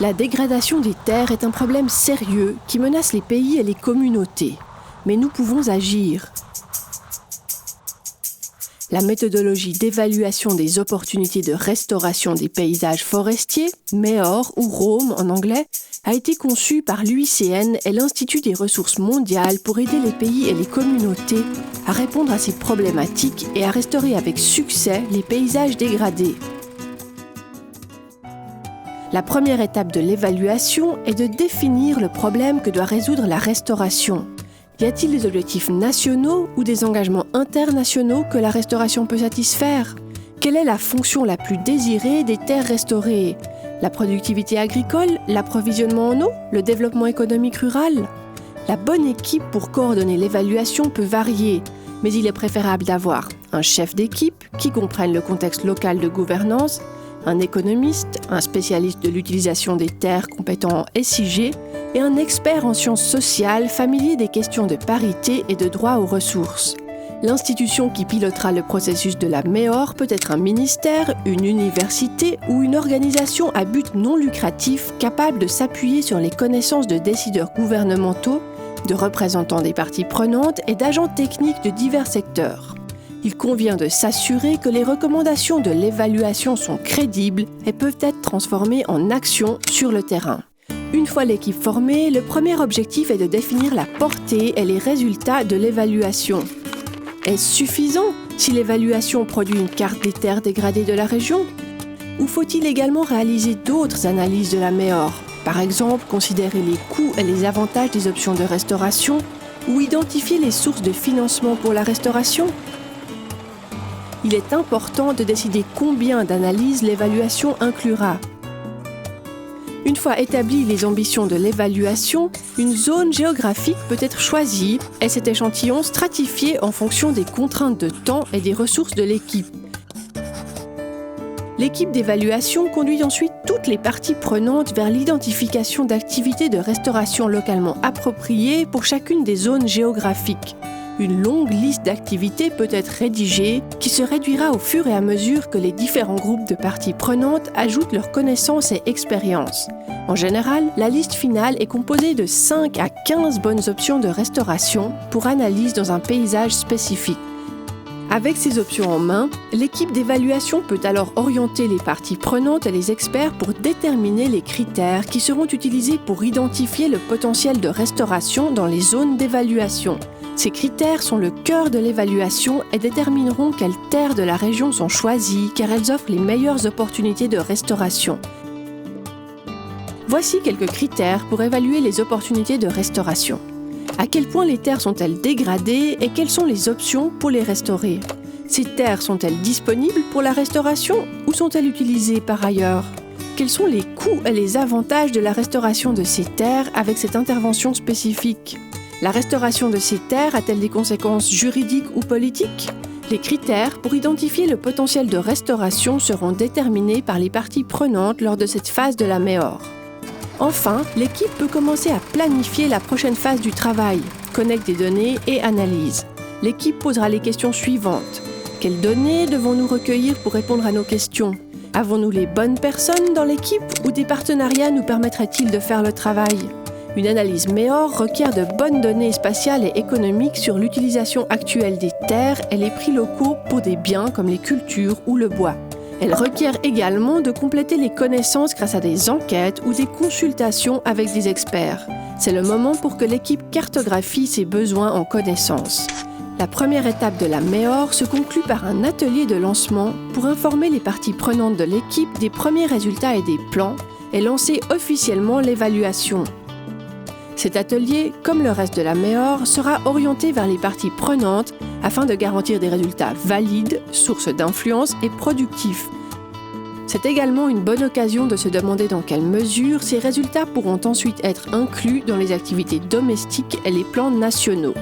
La dégradation des terres est un problème sérieux qui menace les pays et les communautés. Mais nous pouvons agir. La méthodologie d'évaluation des opportunités de restauration des paysages forestiers, MEOR ou ROAM en anglais, a été conçue par l'UICN et l'Institut des ressources mondiales pour aider les pays et les communautés à répondre à ces problématiques et à restaurer avec succès les paysages dégradés. La première étape de l'évaluation est de définir le problème que doit résoudre la restauration. Y a-t-il des objectifs nationaux ou des engagements internationaux que la restauration peut satisfaire ? Quelle est la fonction la plus désirée des terres restaurées ? La productivité agricole, l'approvisionnement en eau, le développement économique rural ? La bonne équipe pour coordonner l'évaluation peut varier, mais il est préférable d'avoir un chef d'équipe qui comprenne le contexte local de gouvernance, un économiste, un spécialiste de l'utilisation des terres compétent en SIG et un expert en sciences sociales familier des questions de parité et de droit aux ressources. L'institution qui pilotera le processus de la MEOR peut être un ministère, une université ou une organisation à but non lucratif capable de s'appuyer sur les connaissances de décideurs gouvernementaux, de représentants des parties prenantes et d'agents techniques de divers secteurs. Il convient de s'assurer que les recommandations de l'évaluation sont crédibles et peuvent être transformées en actions sur le terrain. Une fois l'équipe formée, le premier objectif est de définir la portée et les résultats de l'évaluation. Est-ce suffisant si l'évaluation produit une carte des terres dégradées de la région ? Ou faut-il également réaliser d'autres analyses de la MEOR ? Par exemple, considérer les coûts et les avantages des options de restauration ou identifier les sources de financement pour la restauration ? Il est important de décider combien d'analyses l'évaluation inclura. Une fois établies les ambitions de l'évaluation, une zone géographique peut être choisie et cet échantillon stratifié en fonction des contraintes de temps et des ressources de l'équipe. L'équipe d'évaluation conduit ensuite toutes les parties prenantes vers l'identification d'activités de restauration localement appropriées pour chacune des zones géographiques. Une longue liste d'activités peut être rédigée qui se réduira au fur et à mesure que les différents groupes de parties prenantes ajoutent leurs connaissances et expériences. En général, la liste finale est composée de 5 à 15 bonnes options de restauration pour analyse dans un paysage spécifique. Avec ces options en main, l'équipe d'évaluation peut alors orienter les parties prenantes et les experts pour déterminer les critères qui seront utilisés pour identifier le potentiel de restauration dans les zones d'évaluation. Ces critères sont le cœur de l'évaluation et détermineront quelles terres de la région sont choisies car elles offrent les meilleures opportunités de restauration. Voici quelques critères pour évaluer les opportunités de restauration. À quel point les terres sont-elles dégradées et quelles sont les options pour les restaurer ? Ces terres sont-elles disponibles pour la restauration ou sont-elles utilisées par ailleurs ? Quels sont les coûts et les avantages de la restauration de ces terres avec cette intervention spécifique ? La restauration de ces terres a-t-elle des conséquences juridiques ou politiques ? Les critères pour identifier le potentiel de restauration seront déterminés par les parties prenantes lors de cette phase de la MEOR. Enfin, l'équipe peut commencer à planifier la prochaine phase du travail, collecte des données et analyse. L'équipe posera les questions suivantes. Quelles données devons-nous recueillir pour répondre à nos questions ? Avons-nous les bonnes personnes dans l'équipe ou des partenariats nous permettraient-ils de faire le travail ? Une analyse MEOR requiert de bonnes données spatiales et économiques sur l'utilisation actuelle des terres et les prix locaux pour des biens comme les cultures ou le bois. Elle requiert également de compléter les connaissances grâce à des enquêtes ou des consultations avec des experts. C'est le moment pour que l'équipe cartographie ses besoins en connaissances. La première étape de la MEOR se conclut par un atelier de lancement pour informer les parties prenantes de l'équipe des premiers résultats et des plans et lancer officiellement l'évaluation. Cet atelier, comme le reste de la MEOR, sera orienté vers les parties prenantes afin de garantir des résultats valides, sources d'influence et productifs. C'est également une bonne occasion de se demander dans quelle mesure ces résultats pourront ensuite être inclus dans les activités domestiques et les plans nationaux.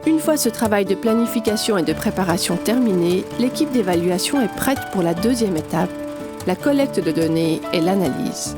Une fois ce travail de planification et de préparation terminé, l'équipe d'évaluation est prête pour la deuxième étape, la collecte de données et l'analyse.